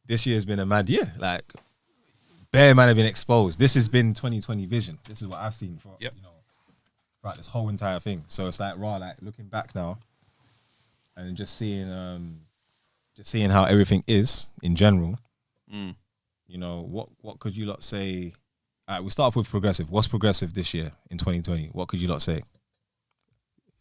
this year's been a mad year. Like, bare man have been exposed. This has been 2020 vision. This is what I've seen for throughout this whole entire thing. So it's like like looking back now, and just seeing how everything is in general. You know, what could you lot say? We start off with progressive. What's progressive this year in 2020? What could you lot say?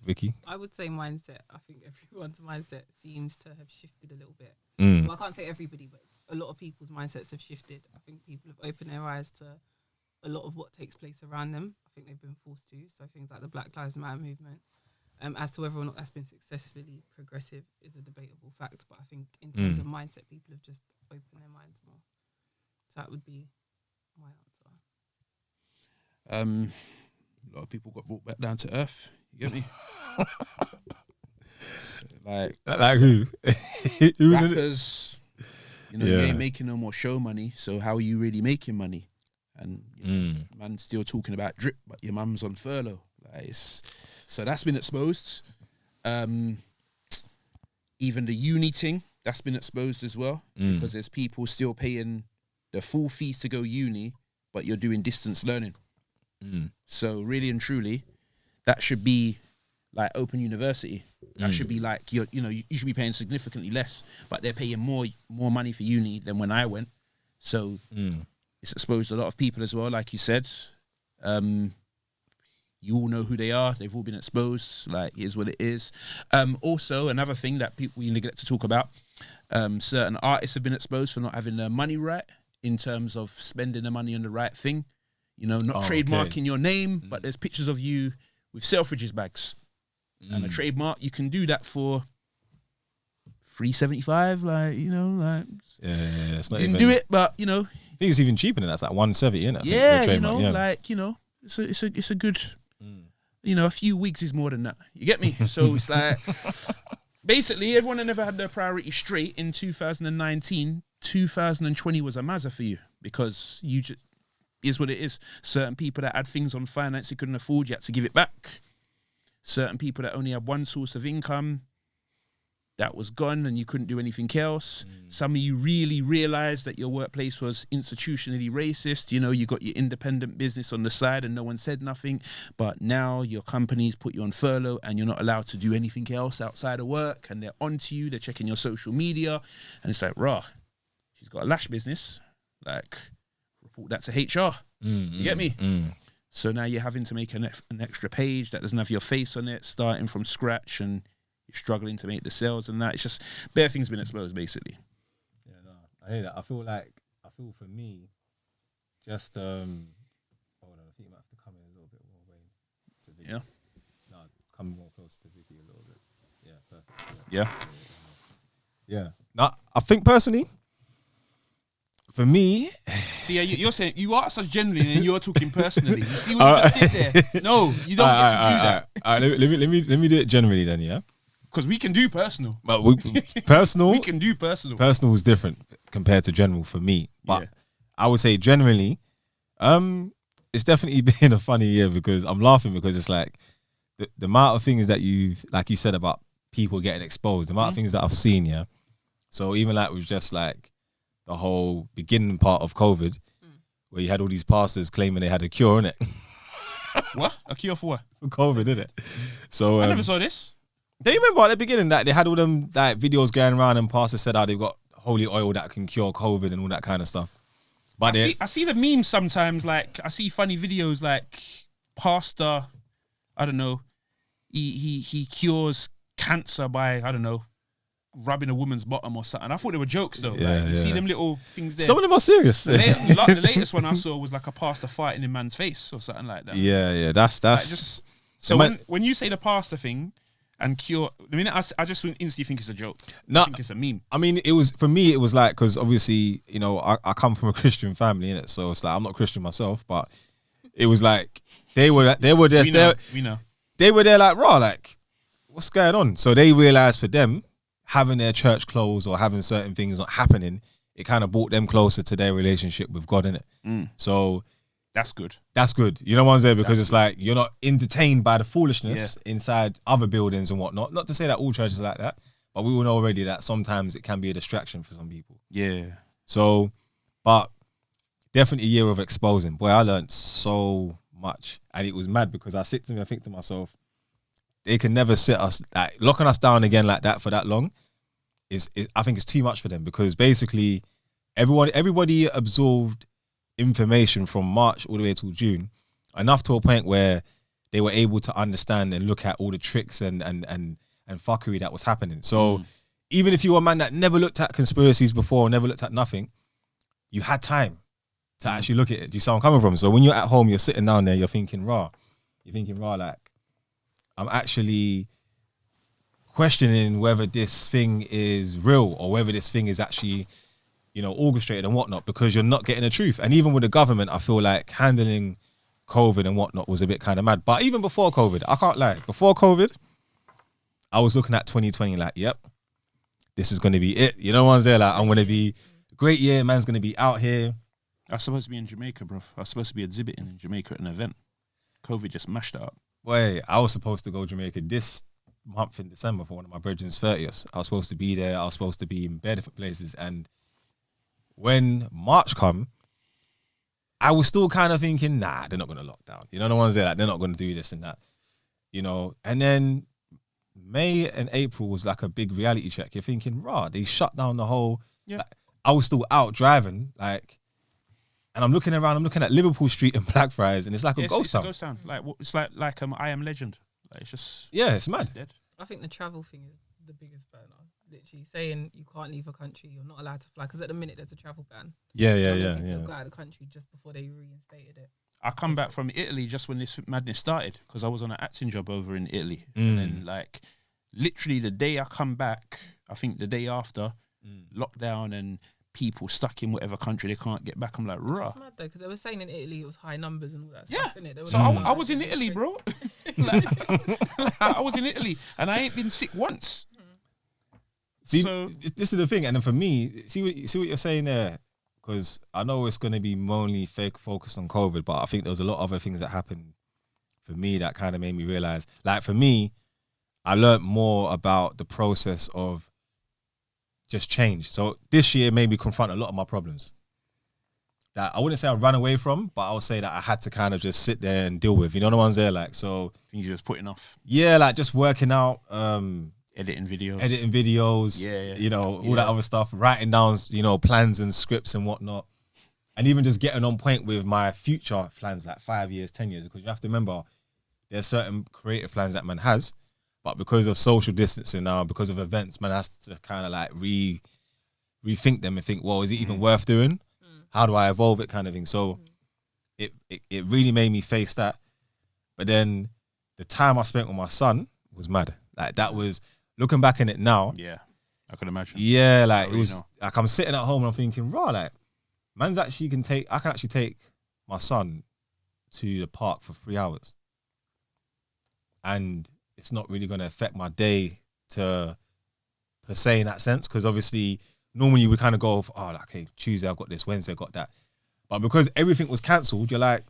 Vicky? I would say mindset. I think everyone's mindset seems to have shifted a little bit. Well, I can't say everybody, but a lot of people's mindsets have shifted. I think people have opened their eyes to a lot of what takes place around them. I think they've been forced to. So things like the Black Lives Matter movement. As to whether or not that's been successfully progressive is a debatable fact. But I think in terms of mindset, people have just opened their minds more. So that would be my answer. A lot of people got brought back down to earth. You get me? So, like who? Who's rappers, you ain't making no more show money, so how are you really making money? And man's still talking about drip, but your mum's on furlough. So that's been exposed. Even the uni thing, that's been exposed as well, because there's people still paying the full fees to go uni, but you're doing distance learning. So really and truly, that should be like open university. That should be like you should be paying significantly less, but they're paying more money for uni than when I went. So it's exposed a lot of people as well, like you said. You all know who they are. They've all been exposed. Like, here's what it is. Also, another thing that we neglect to talk about, certain artists have been exposed for not having their money right in terms of spending the money on the right thing. You know, not trademarking your name, but there's pictures of you with Selfridges bags. And a trademark, you can do that for $3.75. it's not you can even, do it, but I think it's even cheaper than that. It's like $170, isn't it? It's a good. A few weeks is more than that. You get me? So it's like, basically, everyone that never had their priorities straight in 2019, 2020 was a mazza for you, because you just is what it is. Certain people that had things on finance they couldn't afford, you had to give it back. Certain people that only had one source of income, that was gone and you couldn't do anything else. Some of you really realised that your workplace was institutionally racist. You got your independent business on the side and no one said nothing. But now your companies put you on furlough and you're not allowed to do anything else outside of work, and they're onto you, they're checking your social media, and it's like, rah, she's got a lash business. Like, report that to HR. You get me? So now you're having to make an extra page that doesn't have your face on it, starting from scratch, and you're struggling to make the sales and that. It's just bare things been exposed, basically. Yeah, no, I hear that. I feel for me, just hold on, I think you might have to come in a little bit more way to Vicky. Yeah. No, come more close to Vicky a little bit. Yeah, perfect. Yeah. No, I think personally, for me, see, you're saying you asked us generally and you're talking personally. You see what you just did there? No, you don't get to do that. Let me do it generally then, yeah. Because we can do personal. But personal, we can do personal. Personal is different compared to general for me. But I would say generally, it's definitely been a funny year, because I'm laughing because it's like the amount of things that you've, like you said, about people getting exposed, the amount of things that I've seen, yeah. So even like with just like the whole beginning part of COVID, where you had all these pastors claiming they had a cure, innit? What? A cure for what? For COVID, innit? So I never saw this. Do you remember at the beginning that they had all them like videos going around and pastors said how they've got holy oil that can cure COVID and all that kind of stuff? But I see the memes sometimes. Like, I see funny videos like pastor, I don't know, he cures cancer by, I don't know, rubbing a woman's bottom or something. I thought they were jokes though. You see them little things there. Some of them are serious. The latest one I saw was like a pastor fighting in man's face or something like that. Yeah, that's like so when you say the pastor thing and cure, I mean, I just instantly think it's a joke. I think it's a meme. I mean, it was, for me, it was like, because obviously, I come from a Christian family, innit? So it's like, I'm not Christian myself, but it was like they were there. We know. They were there like, raw, like, what's going on? So they realized for them, having their church closed or having certain things not happening, it kind of brought them closer to their relationship with God, innit? So that's good. That's good. You know what I'm saying? Because it's like, you're not entertained by the foolishness inside other buildings and whatnot. Not to say that all churches are like that, but we all know already that sometimes it can be a distraction for some people. Yeah. So, but definitely a year of exposing. Boy, I learned so much, and it was mad because I think to myself, they can never sit us like locking us down again like that for that long. I think it's too much for them because basically everybody absorbed information from March all the way till June, enough to a point where they were able to understand and look at all the tricks and fuckery that was happening. So even if you were a man that never looked at conspiracies before, never looked at nothing, you had time to actually look at it. Do you see where I'm coming from? So when you're at home, you're sitting down there, you're thinking, like, I'm actually questioning whether this thing is real or whether this thing is actually, orchestrated and whatnot, because you're not getting the truth. And even with the government, I feel like handling COVID and whatnot was a bit kind of mad. But even before COVID, I can't lie. Before COVID, I was looking at 2020 like, yep, this is going to be it. You know what I'm saying? Like, I'm going to be a great year. Man's going to be out here. I was supposed to be in Jamaica, bro. I was supposed to be exhibiting in Jamaica at an event. COVID just mashed it up. Boy, I was supposed to go to Jamaica this month in December for one of my brethren's 30th. I was supposed to be there. I was supposed to be in bare different places. And when March come, I was still kind of thinking, nah, they're not going to lock down. You know, the ones there, like, they're not going to do this and that. And then May and April was like a big reality check. You're thinking, they shut down the whole. Yeah. Like, I was still out driving, like, and I'm looking around. I'm looking at Liverpool Street and Blackfriars, and it's like a ghost town. It's a ghost town. Like it's like I Am Legend. Like, it's just it's mad. It's dead. I think the travel thing is the biggest burner. Literally saying you can't leave a country, you're not allowed to fly, because at the minute there's a travel ban. Yeah. Go out of the country just before they reinstated it. I come back from Italy just when this madness started, because I was on an acting job over in Italy, and then like literally the day I come back, I think the day after, lockdown and people stuck in whatever country they can't get back. I'm like, rah. It's mad though, because they were saying in Italy it was high numbers and all that Yeah. stuff, innit? So I was in Italy, bro. I was in Italy and I ain't been sick once. See, So this is the thing, and then for me, see what you're saying there, because I know it's going to be mainly focused on COVID, but I think there was a lot of other things that happened for me that kind of made me realize. Like for me, I learned more about the process of just change. So this year made me confront a lot of my problems that I wouldn't say I ran away from, but I would say that I had to kind of just sit there and deal with. You know the ones there, like, so things you was putting off. Yeah, like just working out. Editing videos, all that other stuff, writing down, plans and scripts and whatnot, and even just getting on point with my future plans, like 5 years, 10 years, because you have to remember there's certain creative plans that man has, but because of social distancing now, because of events, man has to kind of like rethink them and think, well, is it even worth doing? How do I evolve it, kind of thing? So it really made me face that. But then the time I spent with my son was mad. Like that was, looking back in it now. Yeah, I can imagine. Yeah, like it was like I'm sitting at home and I'm thinking, like, I can actually take my son to the park for 3 hours. And it's not really going to affect my day per se in that sense. Because obviously, normally you would kind of go, okay, Tuesday I've got this, Wednesday I've got that. But because everything was cancelled, you're like,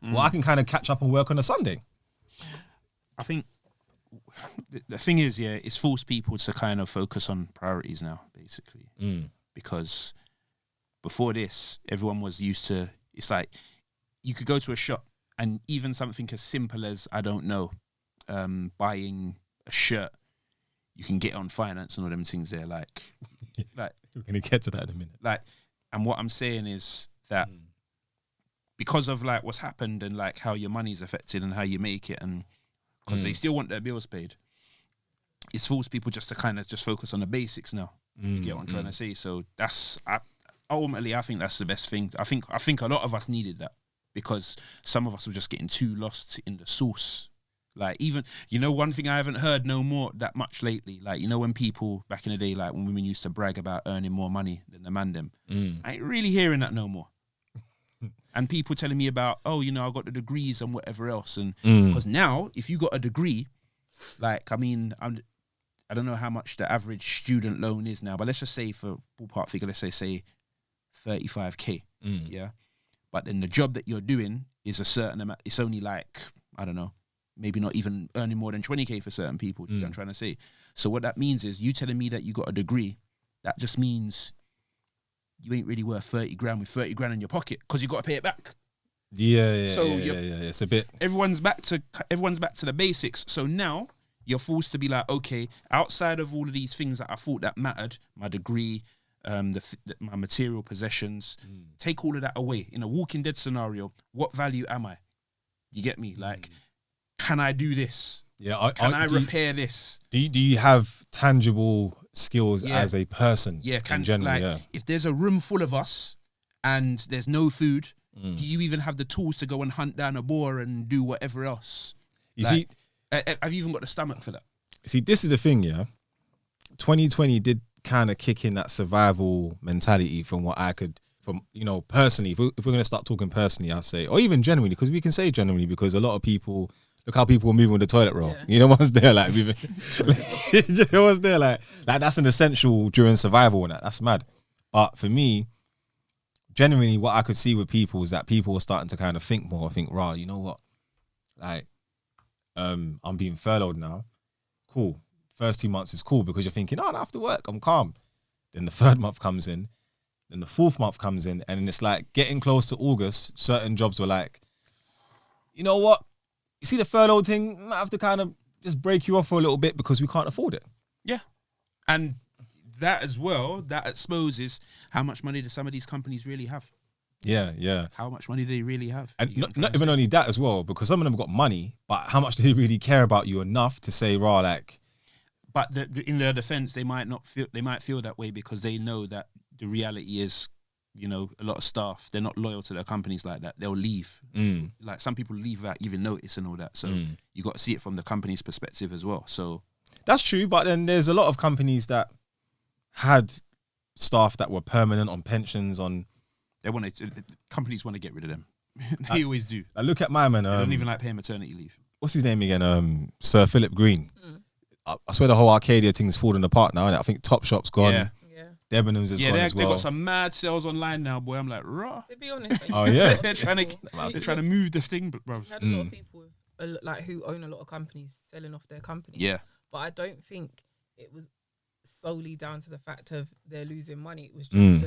well, I can kind of catch up and work on a Sunday. I think the thing is, it's forced people to kind of focus on priorities now, basically. Because before this, everyone was used to, it's like, you could go to a shop and even something as simple as, I don't know, buying a shirt, you can get on finance and all them things there. Like we're going to get to that in a minute. Like, and what I'm saying is that because of like what's happened and like how your money's affected and how you make it, and because they still want their bills paid, it's forced people just to kind of just focus on the basics now. You get what I'm trying to say? So ultimately, I think that's the best thing. I think a lot of us needed that, because some of us were just getting too lost in the sauce. Like, even, one thing I haven't heard no more that much lately, like, when people back in the day, like when women used to brag about earning more money than the man them, I ain't really hearing that no more. And people telling me about, I got the degrees and whatever else. And because now, if you got a degree, like, I mean, I don't know how much the average student loan is now, but let's just say, for ballpark figure, let's say 35K. Yeah. But then the job that you're doing is a certain amount. It's only like, I don't know, maybe not even earning more than 20K for certain people. You know what I'm trying to say? So what that means is, you telling me that you got a degree, that just means you ain't really worth 30 grand with 30 grand in your pocket because you got to pay it back. Yeah. So yeah. It's a bit. Everyone's back to the basics. So now you're forced to be like, okay, outside of all of these things that I thought that mattered, my degree, my material possessions, take all of that away. In a Walking Dead scenario, what value am I? You get me? Like, can I do this? Yeah. Can I repair this? Do you have tangible skills as a person? Yeah. In general, if there's a room full of us and there's no food, do you even have the tools to go and hunt down a boar and do whatever else? You see, have you even got the stomach for that? See, this is the thing, yeah. 2020 did kind of kick in that survival mentality from what I could, from, you know, personally. If we're going to start talking personally, I'll say, or even generally, because we can say generally, because a lot of people, look how people are moving with the toilet roll. Yeah. You know what's there, like, moving. You know what's there, like that's an essential during survival and that's mad. But for me, generally, what I could see with people is that people are starting to kind of think more. Think, right, you know what, like, I'm being furloughed now. Cool. First 2 months is cool because you're thinking, oh, I don't have to work. I'm calm. Then the third month comes in. Then the fourth month comes in. And it's like getting close to August, certain jobs were like, you know what? You see the furlough thing? I might have to kind of just break you off for a little bit because we can't afford it. Yeah. And that as well, that exposes how much money do some of these companies really have. Yeah. How much money do they really have? And not even only that as well, because some of them have got money, but how much do they really care about you enough to say, raw, like... But in their defense, they might feel that way because they know that the reality is, you know, a lot of staff, they're not loyal to their companies like that. They'll leave. Like some people leave without even notice and all that. So you got to see it from the company's perspective as well. So that's true, but then there's a lot of companies that had staff that were permanent on pensions, on... Companies want to get rid of them. They always do. I look at my man. They don't even like paying maternity leave. What's his name again? Sir Philip Green. I swear the whole Arcadia thing's falling apart now. I think Topshop's gone. Yeah. Debenhams is gone as well. They've got some mad sales online now, boy. I'm like, raw. To be honest, oh yeah, they're trying to move this thing, bro. Had a lot of people like who own a lot of companies selling off their companies. Yeah, but I don't think it was solely down to the fact of they're losing money. It was just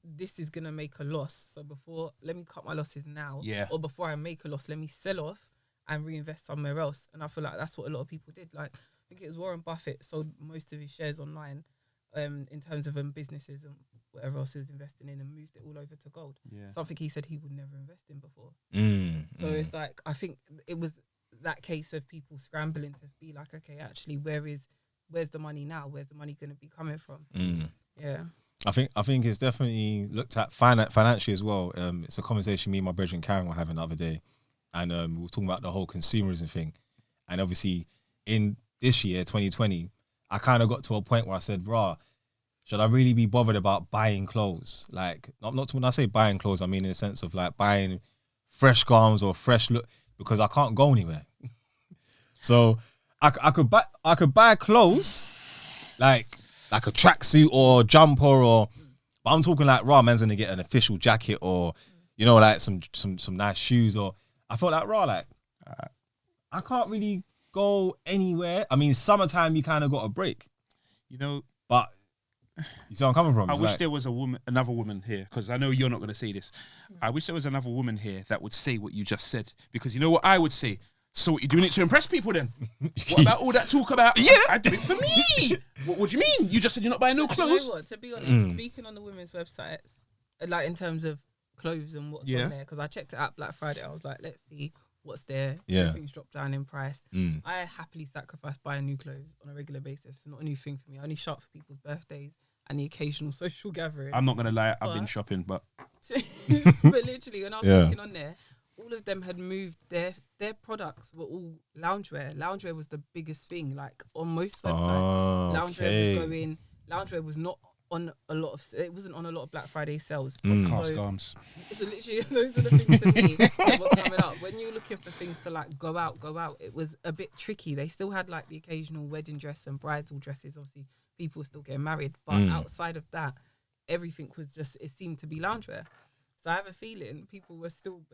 this is gonna make a loss. So let me cut my losses now. Yeah. Or before I make a loss, let me sell off and reinvest somewhere else. And I feel like that's what a lot of people did. Like I think it was Warren Buffett sold most of his shares online, in terms of businesses and whatever else he was investing in, and moved it all over to gold. Yeah. Something he said he would never invest in before. So it's like I think it was that case of people scrambling to be like, okay, actually, where's the money now? Where's the money going to be coming from? Yeah. I think it's definitely looked at financially as well. It's a conversation me and my brethren Karen were having the other day, and we were talking about the whole consumerism thing. And obviously, in this year, 2020, I kind of got to a point where I said, "Rah, should I really be bothered about buying clothes? Like, not when I say buying clothes, I mean in the sense of like buying fresh garments or fresh look, because I can't go anywhere. So I could buy clothes like a tracksuit or jumper, but I'm talking like, raw man's gonna get an official jacket or, you know, like some nice shoes, or I felt like, raw, like I can't really go anywhere. I mean, summertime you kind of got a break, you know, but you see where I'm coming from. I wish there was another woman here, because I know you're not going to say this. I wish there was another woman here that would say what you just said, because you know what I would say? So what, you're doing it to impress people then? What about all that talk about, I do it for me? What do you mean? You just said you're not buying no clothes? You know what? To be honest, speaking on the women's websites, like in terms of clothes and what's on there, because I checked it out Black Friday, I was like, let's see what's there. Everything's dropped down in price. I happily sacrifice buying new clothes on a regular basis. It's not a new thing for me. I only shop for people's birthdays and the occasional social gathering. I'm not going to lie, I've been shopping, but... but literally, when I was looking on there, all of them had moved their products were all loungewear. Loungewear was the biggest thing. Like on most websites, loungewear was going. Loungewear was not on a lot of. It wasn't on a lot of Black Friday sales. Cast arms. So literally, those are the things to me that were coming up. When you're looking for things to like go out, it was a bit tricky. They still had like the occasional wedding dress and bridal dresses. Obviously, people were still getting married, but outside of that, everything was just. It seemed to be loungewear. So I have a feeling people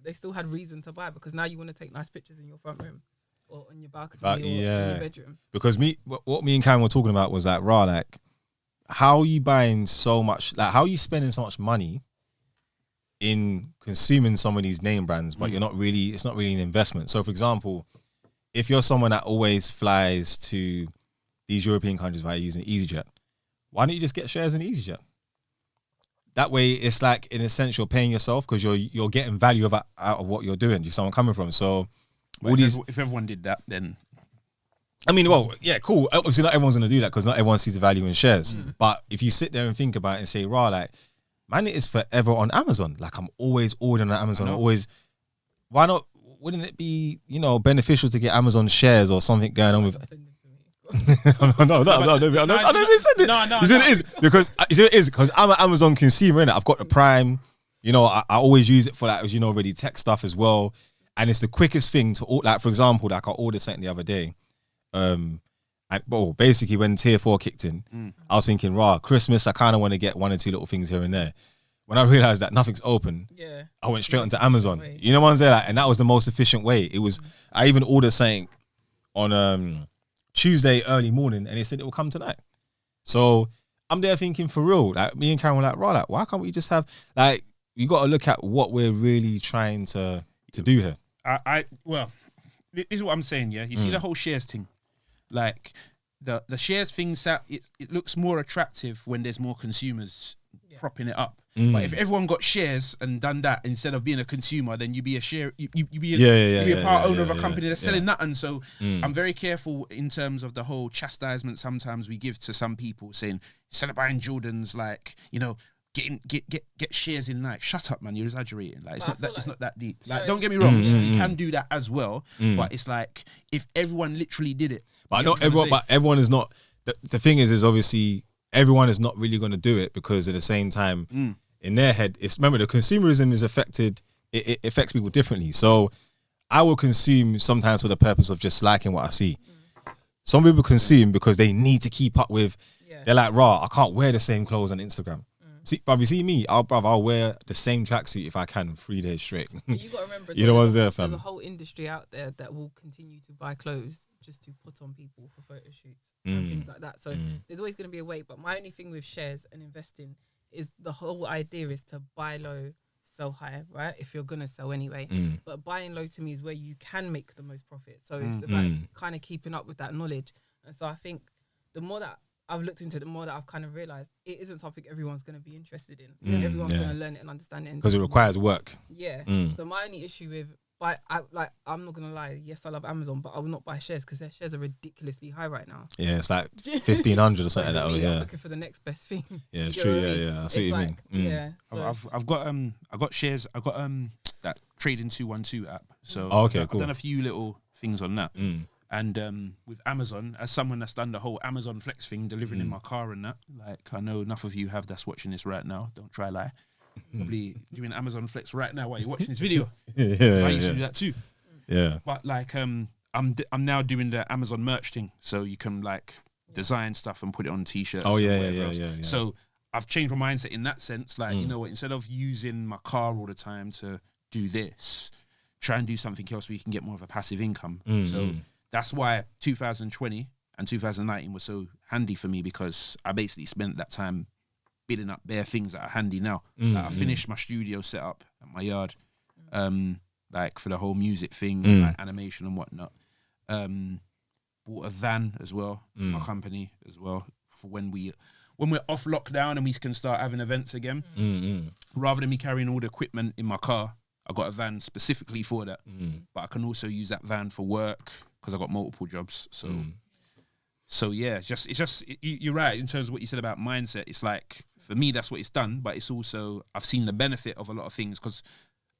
they still had reason to buy, because now you want to take nice pictures in your front room or on your balcony or in your bedroom. Because what me and Karen were talking about was that, like, how are you buying so much? Like, how are you spending so much money in consuming some of these name brands, but it's not really an investment. So, for example, if you're someone that always flies to these European countries by using EasyJet, why don't you just get shares in EasyJet? That way, it's like, in a sense, you're paying yourself because you're getting value out of what you're doing. Do you see where I'm coming from? So, if everyone did that, then I mean, well, yeah, cool. Obviously, not everyone's going to do that because not everyone sees the value in shares. But if you sit there and think about it and say, "Raw, like, man, it is forever on Amazon. Like, I'm always ordering on Amazon. Why not? Wouldn't it be, beneficial to get Amazon shares or something going on with?" No, I don't even send it. No. You see what it is? Because I'm an Amazon consumer, innit? I've got the Prime. I always use it for that, as already, tech stuff as well. And it's the quickest thing to order. Like, for example, like, I ordered something the other day. Basically, when Tier 4 kicked in, I was thinking, Christmas, I kind of want to get 1 or 2 little things here and there. When I realized that nothing's open, I went straight onto Amazon. You know what I'm saying? Like, and that was the most efficient way. It was. I even ordered something on Tuesday early morning, and they said it will come tonight. So I'm there thinking, for real, like, me and Karen were like, why can't we just have, like, you got to look at what we're really trying to do here. Well, this is what I'm saying. Yeah, you see the whole shares thing. Like, the shares thing, it looks more attractive when there's more consumers propping it up. But if everyone got shares and done that, instead of being a consumer, then you be a share, you be a part owner of a company that's selling nothing. So I'm very careful in terms of the whole chastisement sometimes we give to some people, saying, instead of buying Jordans, like, get shares in Nike. Shut up, man, you're exaggerating. Like, it's not that deep. Like, don't get me wrong, you can do that as well. But it's like, if everyone literally did it. But everyone is not. The thing is obviously everyone is not really going to do it, because at the same time, in their head, remember, the consumerism is affected. It affects people differently. So I will consume sometimes for the purpose of just liking what I see. Some people consume because they need to keep up with. They're like, I can't wear the same clothes on Instagram. See me, I'll wear the same tracksuit if I can 3 days straight. But you got to remember, there's a whole industry out there that will continue to buy clothes just to put on people for photo shoots and things like that. So there's always going to be a wait. But my only thing with shares and investing is, the whole idea is to buy low, sell high, right? If you're going to sell anyway. But buying low to me is where you can make the most profit. So it's about kind of keeping up with that knowledge. And so I think the more that I've looked into it, the more that I've kind of realised it isn't something everyone's going to be interested in. Everyone's going to learn it and understand it. Because it requires work. Yeah. So my only issue with, I'm not going to lie, yes, I love Amazon, but I will not buy shares because their shares are ridiculously high right now. Yeah, it's like 1,500 or something like that. I'm looking for the next best thing. Yeah, it's true. Yeah, I see what you mean. Yeah. So I've got shares. I got that Trading 212 app. So cool. I've done a few little things on that. And with Amazon, as someone that's done the whole Amazon Flex thing, delivering in my car and that, like, I know enough of you have that's watching this right now. Don't try lie. Probably doing Amazon Flex right now while you're watching this video. I used to do that too. Yeah. But like, I'm now doing the Amazon merch thing, so you can like design stuff and put it on t-shirts. Yeah. So I've changed my mindset in that sense. Like, you know what? Instead of using my car all the time to do this, try and do something else where you can get more of a passive income. So that's why 2020 and 2019 was so handy for me, because I basically spent that time building up bare things that are handy now. Like, I finished my studio setup at my yard, like for the whole music thing, like animation and whatnot. Bought a van as well for my company as well, for when we're off lockdown and we can start having events again. Rather than me carrying all the equipment in my car, I got a van specifically for that. But I can also use that van for work, because I got multiple jobs. So yeah, you're right in terms of what you said about mindset. It's like, for me, that's what it's done, but it's also, I've seen the benefit of a lot of things, because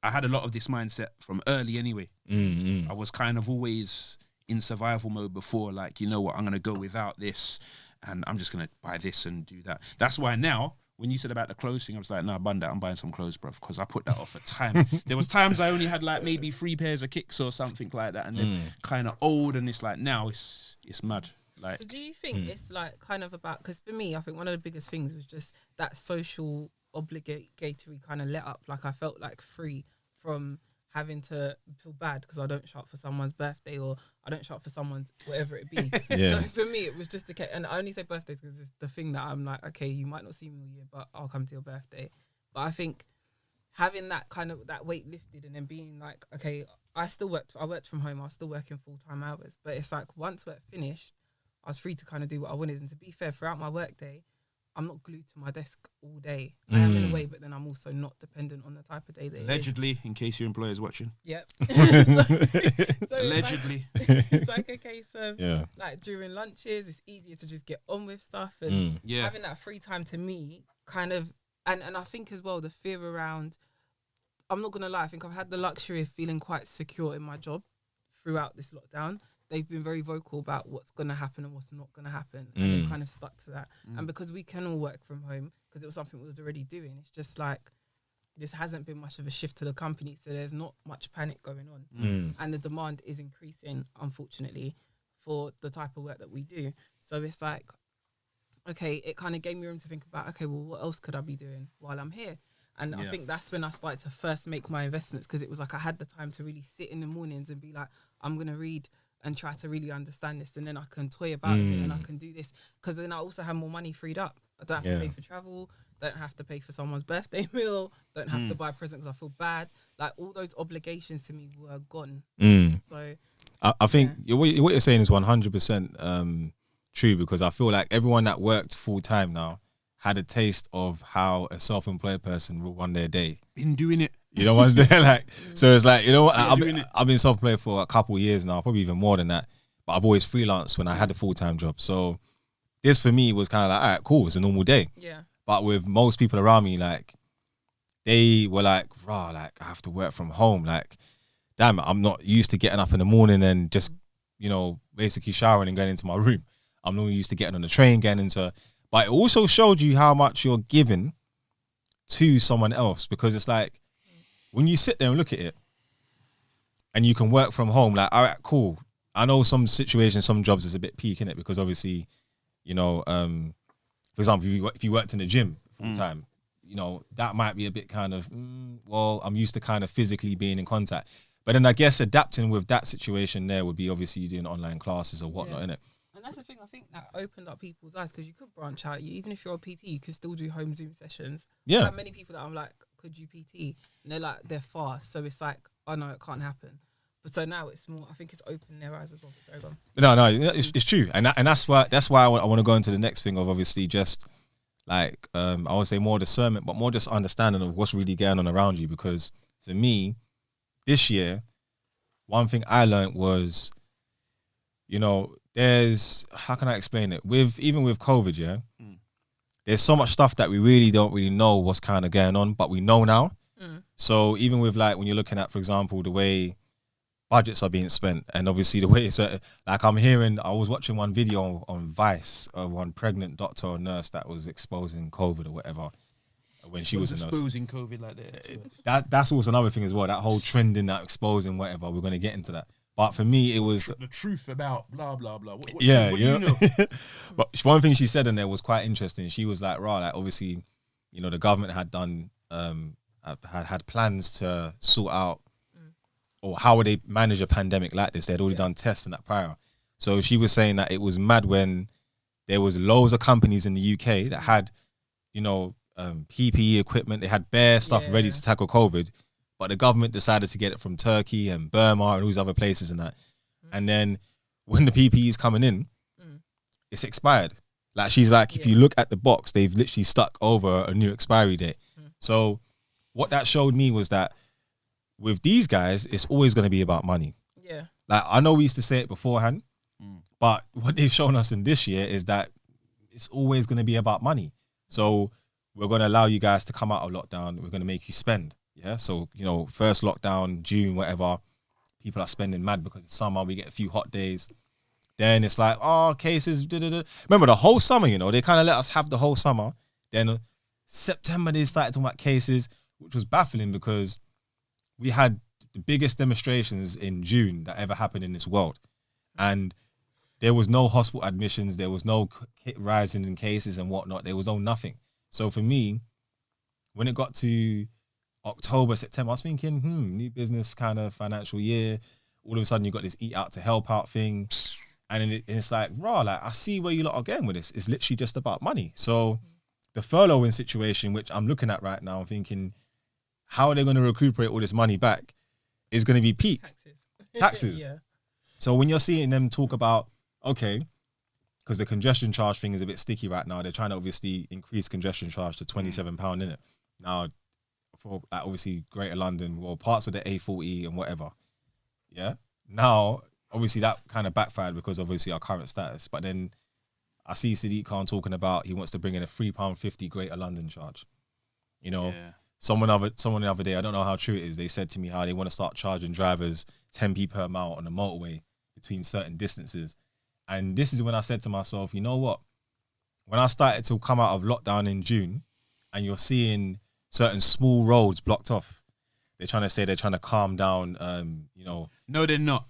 I had a lot of this mindset from early anyway. I was kind of always in survival mode before, like, you know what, I'm going to go without this and I'm just going to buy this and do that. That's why now, when you said about the clothes thing, I was like, no, bun that, I'm buying some clothes, bruv, because I put that off for time. There was times I only had like maybe 3 pairs of kicks or something like that, and then kind of old, and it's like, now it's mad. Like, so do you think it's like kind of about, because for me, I think one of the biggest things was just that social obligatory kind of let up. Like, I felt like free from having to feel bad because I don't show up for someone's birthday or I don't show up for someone's whatever it be. Yeah. So for me, it was just and I only say birthdays because it's the thing that I'm like, okay, you might not see me all year, but I'll come to your birthday. But I think having that kind of that weight lifted and then being like, okay, I worked from home. I was still working full-time hours, but it's like once work finished, I was free to kind of do what I wanted. And to be fair, throughout my work day, I'm not glued to my desk all day. I am in a way, but then I'm also not dependent on the type of day that Allegedly, in case your employer's watching. Yep. so Allegedly. It's like a case of like during lunches, it's easier to just get on with stuff and having that free time to me kind of, and I think as well, the fear around, I'm not going to lie, I think I've had the luxury of feeling quite secure in my job throughout this lockdown. They've been very vocal about what's going to happen and what's not going to happen. And they've kind of stuck to that. And because we can all work from home, because it was something we was already doing, it's just like, this hasn't been much of a shift to the company. So there's not much panic going on. And the demand is increasing, unfortunately, for the type of work that we do. So it's like, okay, it kind of gave me room to think about, okay, well, what else could I be doing while I'm here? And I think that's when I started to first make my investments, because it was like I had the time to really sit in the mornings and be like, I'm going to read and try to really understand this, and then I can toy about it and I can do this, because then I also have more money freed up. I don't have to pay for travel, don't have to pay for someone's birthday meal, don't have to buy a present because I feel bad. Like all those obligations to me were gone. So I think what you're saying is 100% true, because I feel like everyone that worked full time now had a taste of how a self-employed person will run their day. Been doing it. You know, once they're like, so it's like, you know what, I've been self-employed for a couple of years now, probably even more than that. But I've always freelanced when I had a full-time job. So this for me was kind of like, all right, cool, it's a normal day. yeah, But with most people around me, like, they were like, rah, like, I have to work from home. Like, damn it, I'm not used to getting up in the morning and just, you know, basically showering and going into my room. I'm not used to getting on the train, getting into... But it also showed you how much you're giving to someone else, because it's like, when you sit there and look at it and you can work from home, like, all right, cool. I know some situations, some jobs is a bit peak in it, because obviously, you know, for example, if you worked in the gym full time, you know, that might be a bit kind of, well, I'm used to kind of physically being in contact. But then I guess adapting with that situation there would be obviously you doing online classes or whatnot, innit? and that's the thing. I think that opened up people's eyes, because you could branch out. Even if you're a PT, you could still do home Zoom sessions. Yeah. Like many people that I'm like, could you PT? And they're like, they're far. So it's like, oh no, it can't happen. But so now it's more, I think it's opening their eyes as well. Sorry, go on. No, it's true. And that's why I want to go into the next thing of obviously just like, I would say more discernment, but more just understanding of what's really going on around you. Because for me, this year, one thing I learned was, you know, how can I explain it? Even with COVID, yeah, there's so much stuff that we really don't really know what's kind of going on, but we know now. So even with like, when you're looking at, for example, the way budgets are being spent, and obviously the way it's like, I was watching one video on Vice of one pregnant doctor or nurse that was exposing COVID or whatever when she was a nurse. Exposing COVID like that. That's also another thing as well. That whole trend in that exposing whatever. We're going to get into that. But for me, it was the truth about blah blah blah. What do you know? But one thing she said in there was quite interesting. She was like, "Right, like obviously, you know, the government had done had plans to sort out, or how would they manage a pandemic like this? They had already done tests and that prior. So she was saying that it was mad when there was loads of companies in the UK that had, you know, PPE equipment. They had bare stuff ready to tackle COVID. But the government decided to get it from Turkey and Burma and all these other places and that. And then when the PPE is coming in, it's expired. Like, she's like, if you look at the box, they've literally stuck over a new expiry date. So what that showed me was that with these guys, it's always going to be about money. Yeah. Like, I know we used to say it beforehand, but what they've shown us in this year is that it's always going to be about money. So we're going to allow you guys to come out of lockdown. We're going to make you spend. Yeah, so, you know, first lockdown, June, whatever, people are spending mad because it's summer, we get a few hot days. Then it's like, oh, cases, Remember the whole summer, you know, they kind of let us have the whole summer. Then September, they started talking about cases, which was baffling because we had the biggest demonstrations in June that ever happened in this world. And there was no hospital admissions, there was no rising in cases and whatnot, there was no nothing. So for me, when it got to October, September, I was thinking, new business kind of financial year. All of a sudden, you got this eat out to help out thing. And then it's like, like, I see where you lot are going with this. It's literally just about money. So the furloughing situation, which I'm looking at right now, I'm thinking, how are they going to recuperate all this money back? Is going to be peak. Taxes. Yeah. So when you're seeing them talk about, okay, because the congestion charge thing is a bit sticky right now. They're trying to obviously increase congestion charge to £27 in it. Now, for like, obviously Greater London, well, parts of the A40 and whatever. Yeah. Now, obviously that kind of backfired because obviously our current status. But then I see Sadiq Khan talking about he wants to bring in a £3.50 Greater London charge. You know, someone the other day, I don't know how true it is, they said to me how they want to start charging drivers 10p per mile on the motorway between certain distances. And this is when I said to myself, you know what? When I started to come out of lockdown in June and you're seeing certain small roads blocked off, they're trying to calm down, you know. No, they're not.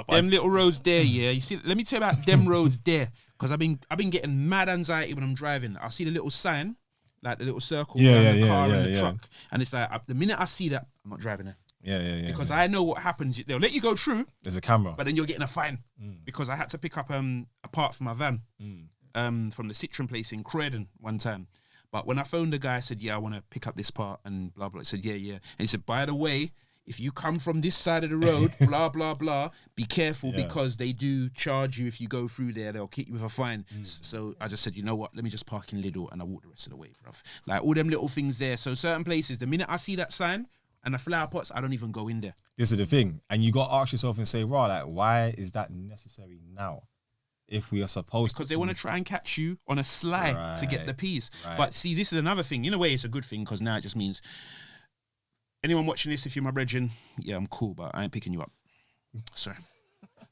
Them little roads there, yeah. You see, let me tell you about them roads there, because I've been getting mad anxiety when I'm driving. I see the little sign, like the little circle around the car and the truck, and it's like the minute I see that, I'm not driving it. Yeah. Because I know what happens. They'll let you go through. There's a camera, but then you're getting a fine because I had to pick up a part for my van from the Citroen place in Croydon one time. But when I phoned the guy, I said, I want to pick up this part and blah, blah. He said, yeah. And he said, by the way, if you come from this side of the road, blah, blah, blah, be careful because they do charge you if you go through there. They'll kick you with a fine. So I just said, you know what? Let me just park in Lidl and I walk the rest of the way, bruv. Like all them little things there. So certain places, the minute I see that sign and the flower pots, I don't even go in there. This is the thing. And you got to ask yourself and say, like, why is that necessary now? If we are supposed because they want to try and catch you on a sly to get the peas. But see, this is another thing. In a way, it's a good thing because now it just means anyone watching this, if you're my brethren, I'm cool, but I ain't picking you up. Sorry.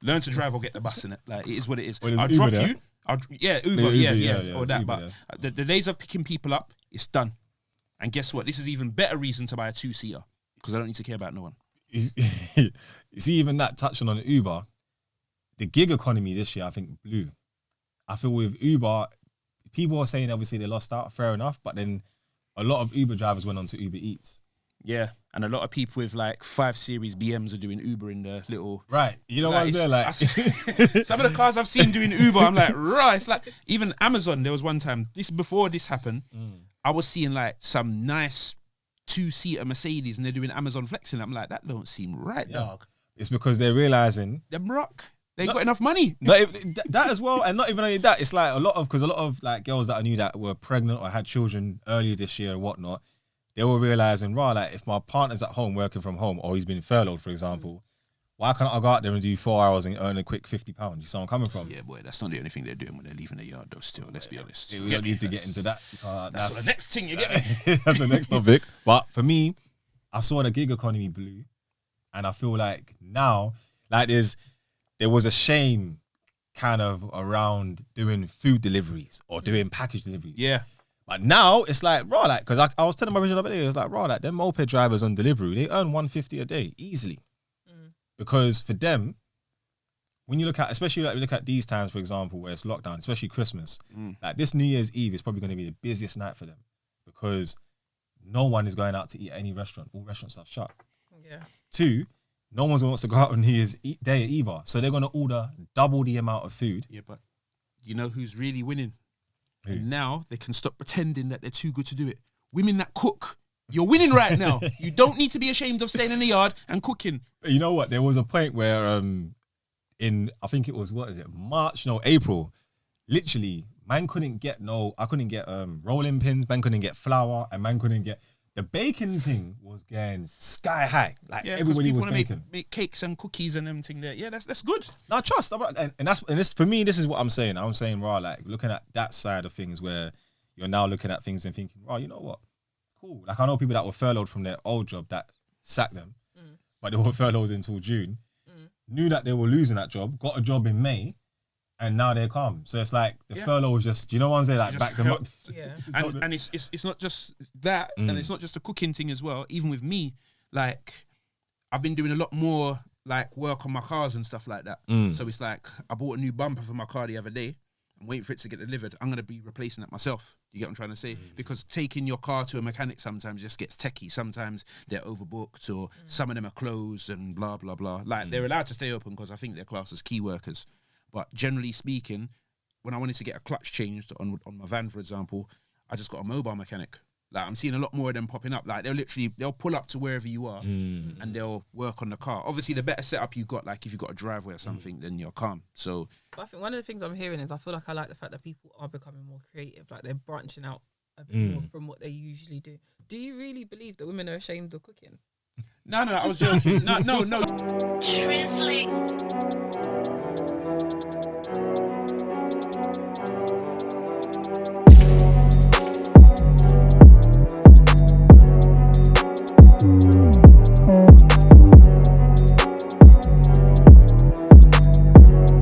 Learn to drive or get the bus in it. Like, it is what it is. Well, I'll drop you. Uber, or that. But the days of picking people up, it's done. And guess what? This is even better reason to buy a 2-seater because I don't need to care about no one. You see, even that touching on Uber, the gig economy this year, I think, blew. I feel with Uber, people are saying obviously they lost out, fair enough, but then a lot of Uber drivers went on to Uber Eats. Yeah, and a lot of people with like 5 Series BMs are doing Uber in the little... Right, you know what I'm saying? Like... some of the cars I've seen doing Uber, I'm like, right, it's like, even Amazon, there was one time, before this happened, I was seeing like some nice 2-seater Mercedes and they're doing Amazon flexing. I'm like, that don't seem right, dog. It's because they're realising... Them rock. They got enough money. That as well, and not even only that, it's like a lot of like girls that I knew that were pregnant or had children earlier this year and whatnot, they were realising, like if my partner's at home working from home or he's been furloughed, for example, why can't I go out there and do 4 hours and earn a quick £50? You see where I'm coming from? Yeah, boy, that's not the only thing they're doing when they're leaving the yard, though. Still, let's be honest. We don't need to get into that. That's the next thing, you get me? That's the next topic. But for me, I saw the gig economy blew, and I feel like now, like there was a shame kind of around doing food deliveries or doing package deliveries. Yeah. But now it's like, because I was telling my original other day, it was like, them moped drivers on delivery, they earn £150 a day easily. Because for them, when you look at, especially like we look at these times, for example, where it's lockdown, especially Christmas, like this New Year's Eve is probably going to be the busiest night for them because no one is going out to eat at any restaurant. All restaurants are shut. Yeah. 2, no one wants to go out on New Year's Day either. So they're going to order double the amount of food. Yeah, but you know who's really winning? Who? And now they can stop pretending that they're too good to do it. Women that cook. You're winning right now. You don't need to be ashamed of staying in the yard and cooking. But you know what? There was a point where I think it was, April, literally, I couldn't get rolling pins, man couldn't get flour, and man couldn't get... The baking thing was going sky high. Like everybody was baking. Make cakes and cookies and everything there. Yeah, that's good. No, trust. And this for me, this is what I'm saying. I'm saying, like looking at that side of things where you're now looking at things and thinking, you know what? Cool. Like I know people that were furloughed from their old job that sacked them, but they were furloughed until June, knew that they were losing that job, got a job in May, and now they're calm. So it's like the furlough was just, you know, ones they like back them up. Yeah. And it's not just that, and it's not just a cooking thing as well. Even with me, like I've been doing a lot more like work on my cars and stuff like that. So it's like I bought a new bumper for my car the other day. I'm waiting for it to get delivered, I'm going to be replacing that myself. You get what I'm trying to say? Because taking your car to a mechanic sometimes just gets techie. Sometimes they're overbooked, or some of them are closed and blah, blah, blah. Like, they're allowed to stay open because I think they're classed as key workers. But generally speaking, when I wanted to get a clutch changed on my van, for example, I just got a mobile mechanic. Like, I'm seeing a lot more of them popping up. Like, they'll pull up to wherever you are and they'll work on the car. Obviously, the better setup you got, like if you've got a driveway or something, then you're calm. So, but I think one of the things I'm hearing is I feel like I like the fact that people are becoming more creative. Like, they're branching out a bit more from what they usually do. Do you really believe that women are ashamed of cooking? No, I was joking. No. Drizzly.